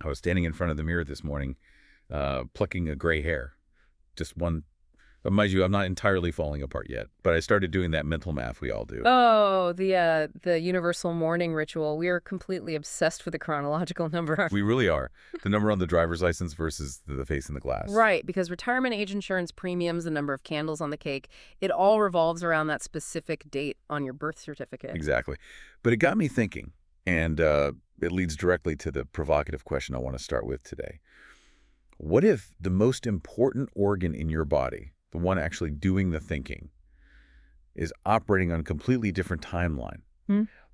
I was standing in front of the mirror this morning, plucking a gray hair. Just one. But mind you, I'm not entirely falling apart yet, but I started doing that mental math we all do. Oh, the universal mourning ritual. We are completely obsessed with the chronological number. We really are. The number on the driver's license versus the face in the glass. Right, because retirement age insurance premiums, the number of candles on the cake, it all revolves around that specific date on your birth certificate. Exactly. But it got me thinking, and it leads directly to the provocative question I want to start with today. What if the most important organ in your body, the one actually doing the thinking, is operating on a completely different timeline?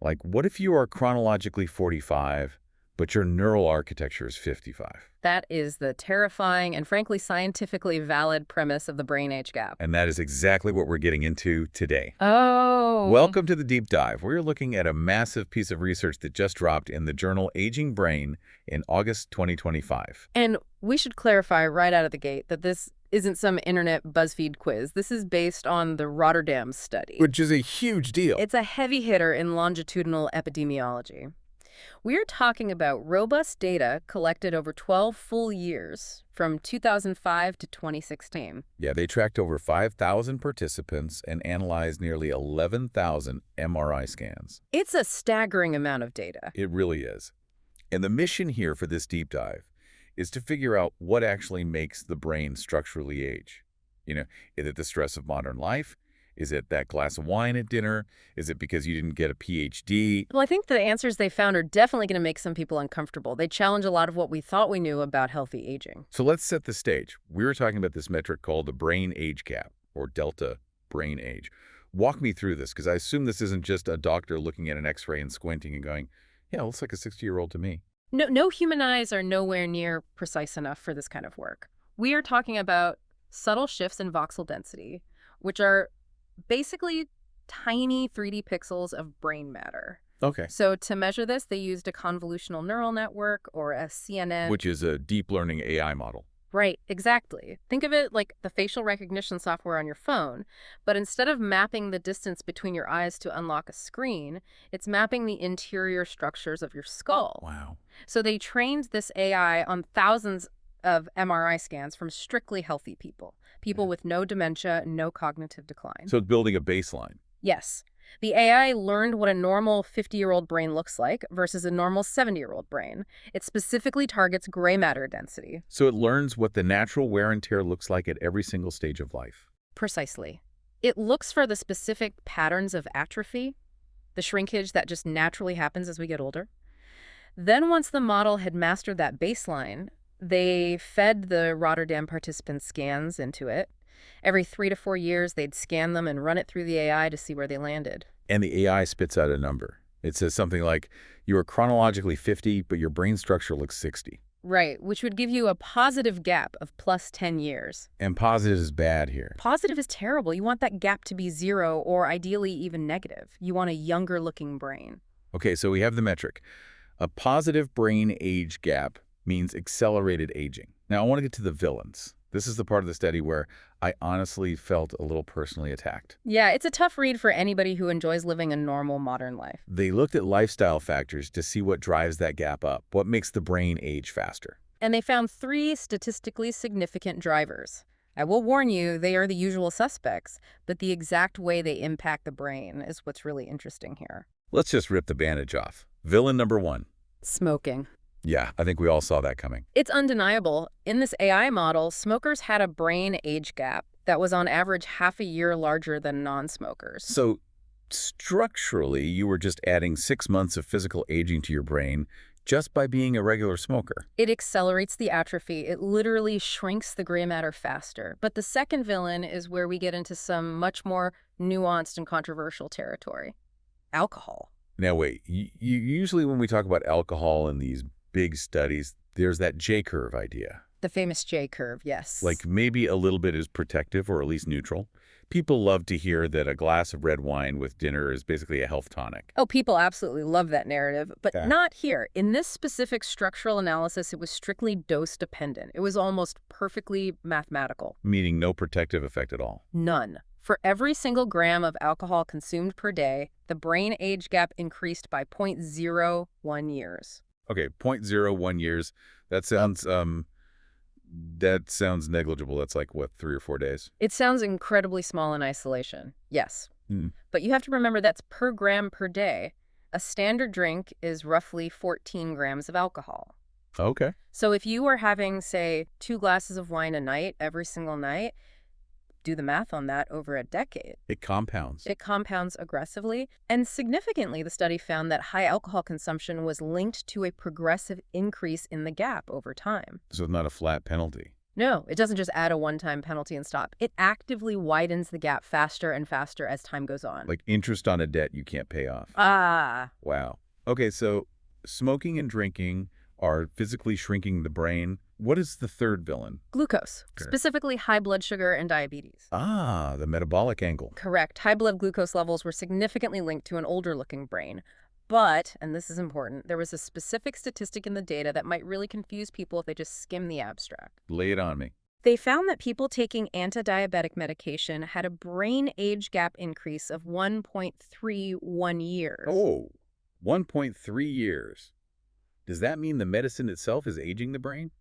Like, what if you are chronologically 45, but your neural architecture is 55? That is the terrifying and frankly scientifically valid premise of the brain age gap. And that is exactly what we're getting into today. Oh. Welcome to the deep dive. We're looking at a massive piece of research that just dropped in the journal Aging Brain in August 2025. And we should clarify right out of the gate that this isn't some internet BuzzFeed quiz. This is based on the Rotterdam Study, Which is a huge deal. It's a heavy hitter in longitudinal epidemiology. We're talking about robust data collected over 12 full years from 2005 to 2016. Yeah, they tracked over 5,000 participants and analyzed nearly 11,000 MRI scans. It's a staggering amount of data. It really is. And the mission here for this deep dive is to figure out what actually makes the brain structurally age. Is it the stress of modern life? Is it that glass of wine at dinner? Is it because you didn't get a PhD? Well, I think the answers they found are definitely going to make some people uncomfortable. They challenge a lot of what we thought we knew about healthy aging. So let's set the stage. We were talking about this metric called the brain age gap, or delta brain age. Walk me through this, because I assume this isn't just a doctor looking at an x-ray and squinting and going, yeah, it looks like a 60-year-old to me. No human eyes are nowhere near precise enough for this kind of work. We are talking about subtle shifts in voxel density, which are basically tiny 3D pixels of brain matter. Okay. So to measure this, they used a convolutional neural network, or a CNN. Which is a deep learning AI model. Right, exactly. Think of it like the facial recognition software on your phone, but instead of mapping the distance between your eyes to unlock a screen, it's mapping the interior structures of your skull. Wow. So they trained this AI on thousands of MRI scans from strictly healthy people with no dementia, no cognitive decline. So it's building a baseline. Yes. The AI learned what a normal 50-year-old brain looks like versus a normal 70-year-old brain. It specifically targets gray matter density. So it learns what the natural wear and tear looks like at every single stage of life. Precisely. It looks for the specific patterns of atrophy, the shrinkage that just naturally happens as we get older. Then once the model had mastered that baseline, they fed the Rotterdam participants scans into it. Every 3 to 4 years, they'd scan them and run it through the AI to see where they landed. And the AI spits out a number. It says something like, you are chronologically 50, but your brain structure looks 60. Right, which would give you a positive gap of plus 10 years. And positive is bad here. Positive is terrible. You want that gap to be 0 or ideally even negative. You want a younger-looking brain. Okay, so we have the metric. A positive brain age gap means accelerated aging. Now, I want to get to the villains. This is the part of the study where I honestly felt a little personally attacked. Yeah, it's a tough read for anybody who enjoys living a normal modern life. They looked at lifestyle factors to see what drives that gap up, what makes the brain age faster. And they found 3 statistically significant drivers. I will warn you, they are the usual suspects, but the exact way they impact the brain is what's really interesting here. Let's just rip the bandage off. Villain number 1. Smoking. Yeah, I think we all saw that coming. It's undeniable. In this AI model, smokers had a brain age gap that was on average half a year larger than non-smokers. So structurally, you were just adding 6 months of physical aging to your brain just by being a regular smoker. It accelerates the atrophy. It literally shrinks the gray matter faster. But the second villain is where we get into some much more nuanced and controversial territory. Alcohol. Now, wait. Usually when we talk about alcohol in these big studies, there's that J-curve idea. The famous J-curve, yes. Like maybe a little bit is protective or at least neutral. People love to hear that a glass of red wine with dinner is basically a health tonic. Oh, people absolutely love that narrative, but not here. In this specific structural analysis, it was strictly dose-dependent. It was almost perfectly mathematical. Meaning no protective effect at all. None. For every single gram of alcohol consumed per day, the brain age gap increased by 0.01 years. Okay, 0.01 years. That sounds negligible. That's like, what, 3 or 4 days? It sounds incredibly small in isolation, yes. Hmm. But you have to remember that's per gram per day. A standard drink is roughly 14 grams of alcohol. Okay. So if you were having, say, 2 glasses of wine a night every single night, do the math on that over a decade. It compounds. It compounds aggressively. And significantly, the study found that high alcohol consumption was linked to a progressive increase in the gap over time. So it's not a flat penalty. No, it doesn't just add a one-time penalty and stop. It actively widens the gap faster and faster as time goes on. Like interest on a debt you can't pay off. Ah. Wow. Okay, so smoking and drinking are physically shrinking the brain. What is the third villain? Glucose, Okay. specifically high blood sugar and diabetes. Ah, the metabolic angle. Correct. High blood glucose levels were significantly linked to an older-looking brain. But, and this is important, there was a specific statistic in the data that might really confuse people if they just skim the abstract. Lay it on me. They found that people taking anti-diabetic medication had a brain age gap increase of 1.31 years. Oh, 1.3 years. Does that mean the medicine itself is aging the brain?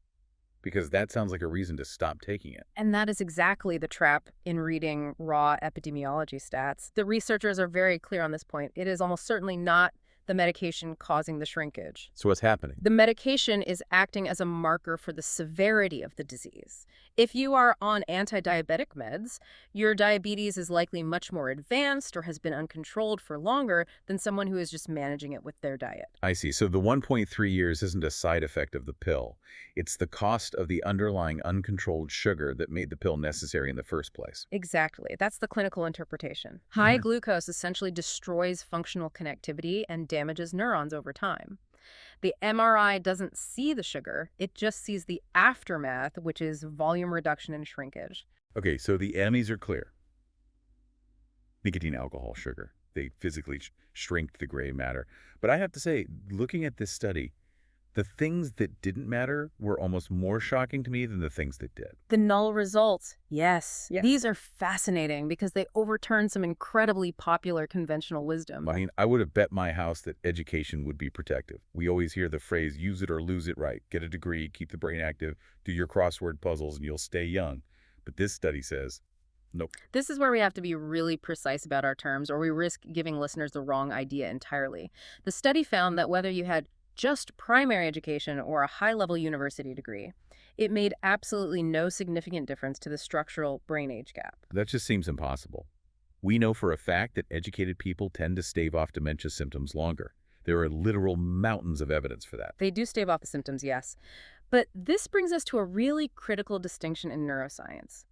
Because that sounds like a reason to stop taking it. And that is exactly the trap in reading raw epidemiology stats. The researchers are very clear on this point. It is almost certainly not the medication causing the shrinkage. So what's happening? The medication is acting as a marker for the severity of the disease. If you are on anti-diabetic meds, your diabetes is likely much more advanced or has been uncontrolled for longer than someone who is just managing it with their diet. I see. So the 1.3 years isn't a side effect of the pill. It's the cost of the underlying uncontrolled sugar that made the pill necessary in the first place. Exactly. That's the clinical interpretation. High glucose essentially destroys functional connectivity and damages neurons over time. The MRI doesn't see the sugar, it just sees the aftermath, which is volume reduction and shrinkage. Okay, so the enemies are clear. Nicotine, alcohol, sugar. They physically shrink the gray matter. But I have to say, looking at this study, the things that didn't matter were almost more shocking to me than the things that did. The null results, yes. Yeah. These are fascinating because they overturn some incredibly popular conventional wisdom. I mean, I would have bet my house that education would be protective. We always hear the phrase, use it or lose it, right? Get a degree, keep the brain active, do your crossword puzzles, and you'll stay young. But this study says, nope. This is where we have to be really precise about our terms, or we risk giving listeners the wrong idea entirely. The study found that whether you had just primary education or a high-level university degree, it made absolutely no significant difference to the structural brain age gap. That just seems impossible. We know for a fact that educated people tend to stave off dementia symptoms longer. There are literal mountains of evidence for that. They do stave off the symptoms, yes. But this brings us to a really critical distinction in neuroscience: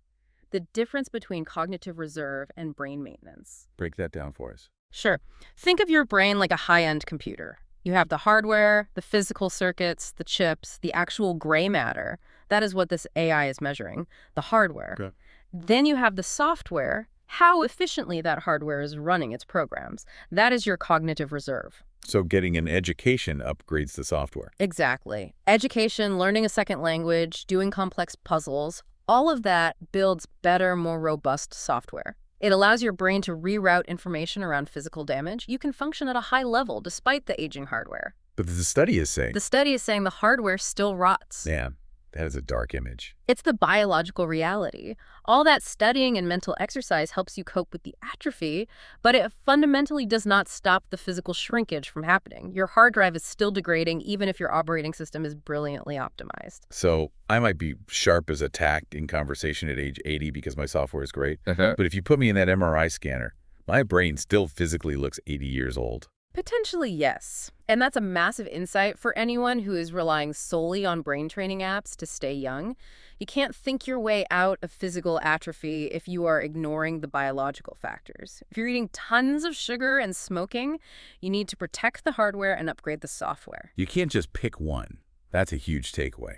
the difference between cognitive reserve and brain maintenance. Break that down for us. Sure. Think of your brain like a high-end computer. You have the hardware, the physical circuits, the chips, the actual gray matter. That is what this AI is measuring, the hardware. Okay. Then you have the software, how efficiently that hardware is running its programs. That is your cognitive reserve. So getting an education upgrades the software. Exactly. Education, learning a second language, doing complex puzzles, all of that builds better, more robust software. It allows your brain to reroute information around physical damage. You can function at a high level despite the aging hardware. But the study is saying... The study is saying the hardware still rots. Man, that is a dark image. It's the biological reality. All that studying and mental exercise helps you cope with the atrophy, but it fundamentally does not stop the physical shrinkage from happening. Your hard drive is still degrading even if your operating system is brilliantly optimized. So I might be sharp as a tack in conversation at age 80 because my software is great. But if you put me in that MRI scanner, my brain still physically looks 80 years old. Potentially, yes. And that's a massive insight for anyone who is relying solely on brain training apps to stay young. You can't think your way out of physical atrophy if you are ignoring the biological factors. If you're eating tons of sugar and smoking, you need to protect the hardware and upgrade the software. You can't just pick one. That's a huge takeaway.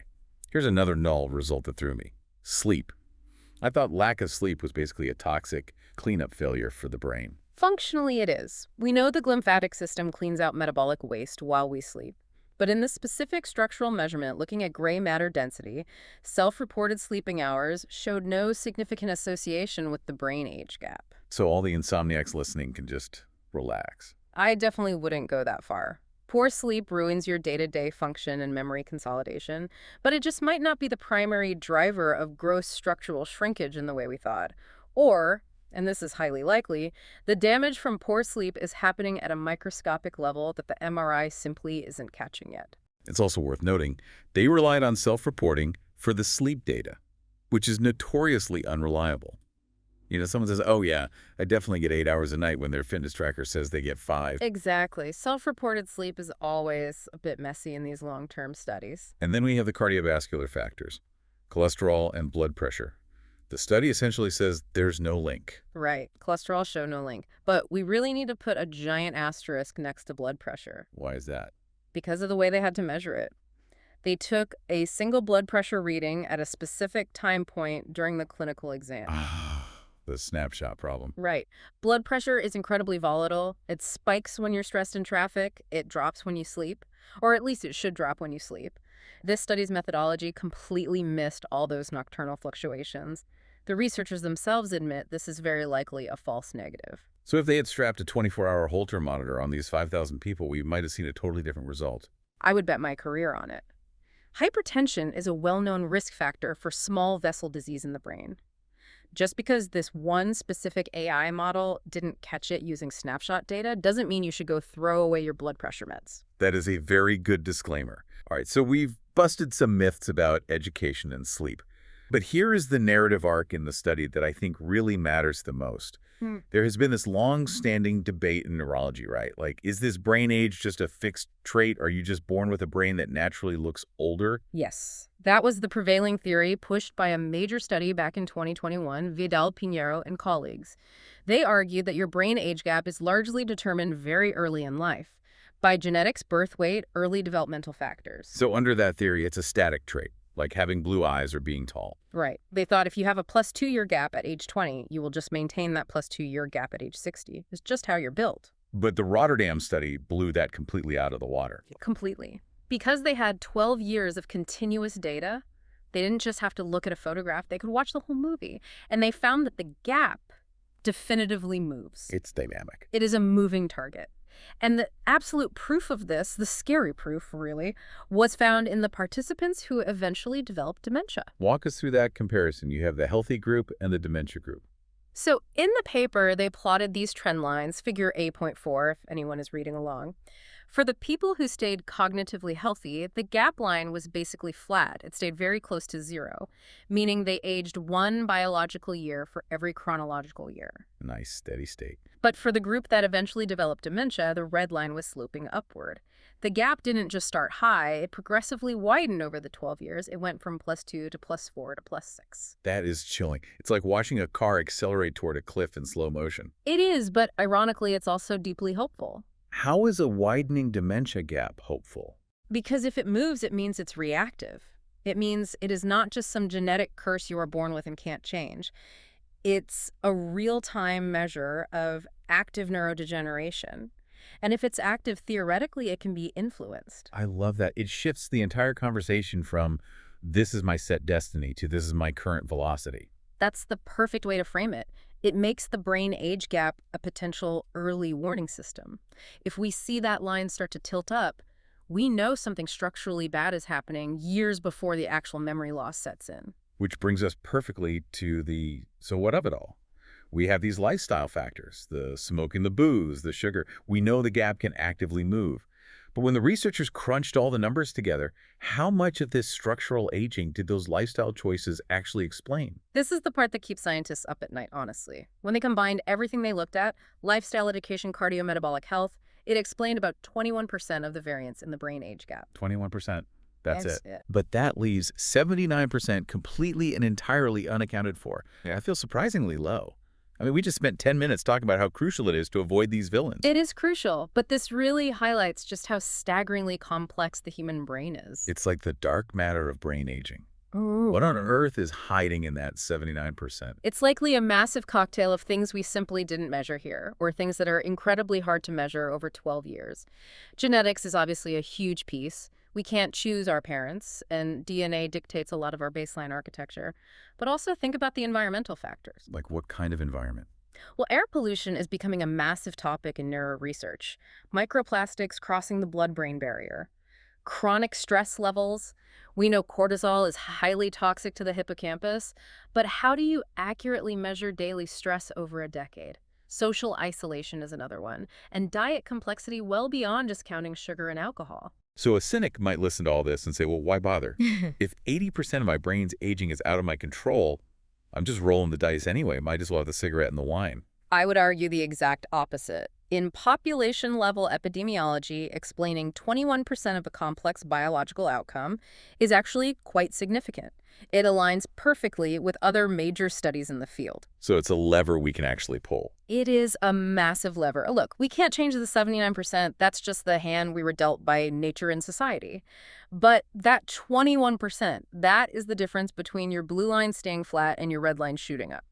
Here's another null result that threw me. Sleep. I thought lack of sleep was basically a toxic cleanup failure for the brain. Functionally, it is. We know the glymphatic system cleans out metabolic waste while we sleep. But in this specific structural measurement, looking at gray matter density, self-reported sleeping hours showed no significant association with the brain age gap. So all the insomniacs listening can just relax. I definitely wouldn't go that far. Poor sleep ruins your day-to-day function and memory consolidation, but it just might not be the primary driver of gross structural shrinkage in the way we thought. Or, and this is highly likely, the damage from poor sleep is happening at a microscopic level that the MRI simply isn't catching yet. It's also worth noting, they relied on self-reporting for the sleep data, which is notoriously unreliable. Someone says, oh yeah, I definitely get 8 hours a night when their fitness tracker says they get 5. Exactly. Self-reported sleep is always a bit messy in these long-term studies. And then we have the cardiovascular factors, cholesterol and blood pressure. The study essentially says there's no link. Right. Cholesterol show no link. But we really need to put a giant asterisk next to blood pressure. Why is that? Because of the way they had to measure it. They took a single blood pressure reading at a specific time point during the clinical exam. The snapshot problem. Right. Blood pressure is incredibly volatile. It spikes when you're stressed in traffic. It drops when you sleep. Or at least it should drop when you sleep. This study's methodology completely missed all those nocturnal fluctuations. The researchers themselves admit this is very likely a false negative. So if they had strapped a 24-hour Holter monitor on these 5,000 people, we might have seen a totally different result. I would bet my career on it. Hypertension is a well-known risk factor for small vessel disease in the brain. Just because this one specific AI model didn't catch it using snapshot data doesn't mean you should go throw away your blood pressure meds. That is a very good disclaimer. All right, so we've busted some myths about education and sleep. But here is the narrative arc in the study that I think really matters the most. There has been this long-standing debate in neurology, right? Like, is this brain age just a fixed trait? Are you just born with a brain that naturally looks older? Yes. That was the prevailing theory pushed by a major study back in 2021, Vidal Pinheiro and colleagues. They argued that your brain age gap is largely determined very early in life by genetics, birth weight, early developmental factors. So under that theory, it's a static trait, like having blue eyes or being tall. Right. They thought if you have a plus 2-year gap at age 20, you will just maintain that plus 2-year gap at age 60. It's just how you're built. But the Rotterdam study blew that completely out of the water. Completely. Because they had 12 years of continuous data, they didn't just have to look at a photograph, they could watch the whole movie. And they found that the gap definitively moves. It's dynamic. It is a moving target. And the absolute proof of this, the scary proof really, was found in the participants who eventually developed dementia. Walk us through that comparison. You have the healthy group and the dementia group. So in the paper, they plotted these trend lines, figure A.4, if anyone is reading along. For the people who stayed cognitively healthy, the gap line was basically flat. It stayed very close to 0, meaning they aged 1 biological year for every chronological year. Nice, steady state. But for the group that eventually developed dementia, the red line was sloping upward. The gap didn't just start high, it progressively widened over the 12 years. It went from +2 to +4 to +6. That is chilling. It's like watching a car accelerate toward a cliff in slow motion. It is, but ironically, it's also deeply hopeful. How is a widening dementia gap hopeful? Because if it moves, it means it's reactive. It means it is not just some genetic curse you are born with and can't change. It's a real-time measure of active neurodegeneration. And if it's active, theoretically, it can be influenced. I love that. It shifts the entire conversation from this is my set destiny to this is my current velocity. That's the perfect way to frame it. It makes the brain age gap a potential early warning system. If we see that line start to tilt up, we know something structurally bad is happening years before the actual memory loss sets in. Which brings us perfectly to the so what of it all? We have these lifestyle factors, the smoking, the booze, the sugar. We know the gap can actively move. But when the researchers crunched all the numbers together, how much of this structural aging did those lifestyle choices actually explain? This is the part that keeps scientists up at night, honestly. When they combined everything they looked at, lifestyle, education, cardiometabolic health, it explained about 21% of the variance in the brain age gap. 21%. That's That's it. it. But that leaves 79% completely and entirely unaccounted for. Yeah, I feel surprisingly low. I mean, we just spent 10 minutes talking about how crucial it is to avoid these villains. It is crucial, but this really highlights just how staggeringly complex the human brain is. It's like the dark matter of brain aging. Ooh. What on earth is hiding in that 79%? It's likely a massive cocktail of things we simply didn't measure here, or things that are incredibly hard to measure over 12 years. Genetics is obviously a huge piece. We can't choose our parents, and DNA dictates a lot of our baseline architecture. But also think about the environmental factors. Like what kind of environment? Well, air pollution is becoming a massive topic in neuro research. Microplastics crossing the blood-brain barrier. Chronic stress levels. We know cortisol is highly toxic to the hippocampus, but how do you accurately measure daily stress over a decade? Social isolation is another one, and diet complexity well beyond just counting sugar and alcohol. So a cynic might listen to all this and say, well, why bother? If 80% of my brain's aging is out of my control, I'm just rolling the dice anyway. Might as well have the cigarette and the wine. I would argue the exact opposite. In population-level epidemiology, explaining 21% of a complex biological outcome is actually quite significant. It aligns perfectly with other major studies in the field. So it's a lever we can actually pull. It is a massive lever. Look, we can't change the 79%. That's just the hand we were dealt by nature and society. But that 21%, that is the difference between your blue line staying flat and your red line shooting up.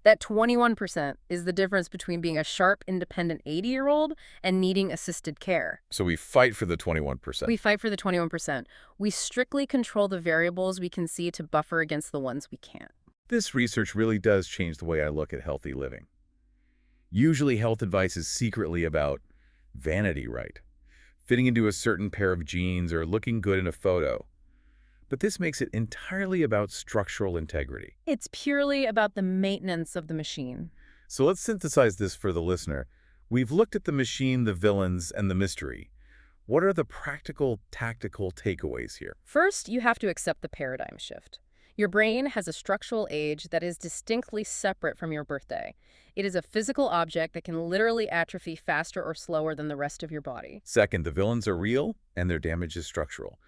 That 21% is the difference between being a sharp, independent 80-year-old and needing assisted care. So we fight for the 21%. We fight for the 21%. We strictly control the variables we can see to buffer against the ones we can't. This research really does change the way I look at healthy living. Usually health advice is secretly about vanity, right? Fitting into a certain pair of jeans or looking good in a photo. But this makes it entirely about structural integrity. It's purely about the maintenance of the machine. So let's synthesize this for the listener. We've looked at the machine, the villains, and the mystery. What are the practical, tactical takeaways here? First, you have to accept the paradigm shift. Your brain has a structural age that is distinctly separate from your birthday. It is a physical object that can literally atrophy faster or slower than the rest of your body. Second, the villains are real, and their damage is structural.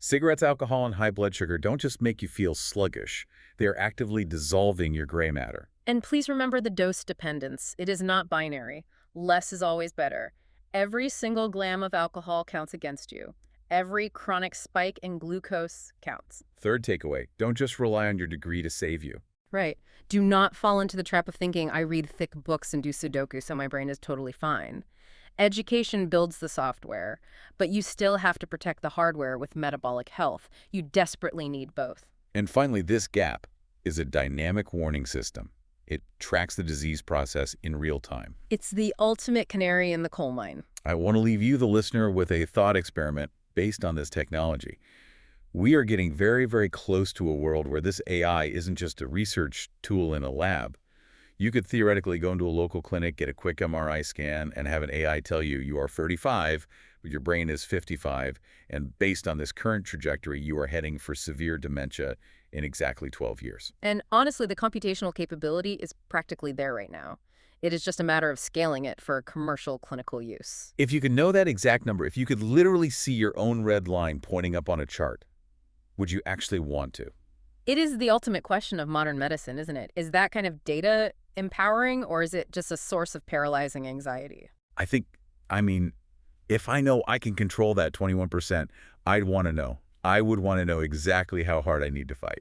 Cigarettes, alcohol, and high blood sugar don't just make you feel sluggish. They are actively dissolving your gray matter. And please remember the dose dependence. It is not binary. Less is always better. Every single gram of alcohol counts against you. Every chronic spike in glucose counts. Third takeaway, don't just rely on your degree to save you. Right. Do not fall into the trap of thinking I read thick books and do Sudoku so my brain is totally fine. Education builds the software, but you still have to protect the hardware with metabolic health. You desperately need both. And finally, this gap is a dynamic warning system. It tracks the disease process in real time. It's the ultimate canary in the coal mine. I want to leave you, the listener, with a thought experiment based on this technology. We are getting very, very close to a world where this AI isn't just a research tool in a lab. You could theoretically go into a local clinic, get a quick MRI scan, and have an AI tell you you are 35, but your brain is 55, and based on this current trajectory, you are heading for severe dementia in exactly 12 years. And honestly, the computational capability is practically there right now. It is just a matter of scaling it for commercial clinical use. If you could know that exact number, if you could literally see your own red line pointing up on a chart, would you actually want to? It is the ultimate question of modern medicine, isn't it? Is that kind of data empowering, or is it just a source of paralyzing anxiety? I mean, if I know I can control that 21%, I'd want to know. I would want to know exactly how hard I need to fight.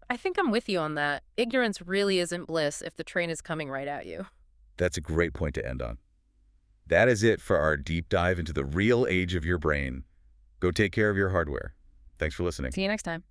I think I'm with you on that. Ignorance really isn't bliss if the train is coming right at you. That's a great point to end on. That is it for our deep dive into the real age of your brain. Go take care of your hardware. Thanks for listening. See you next time.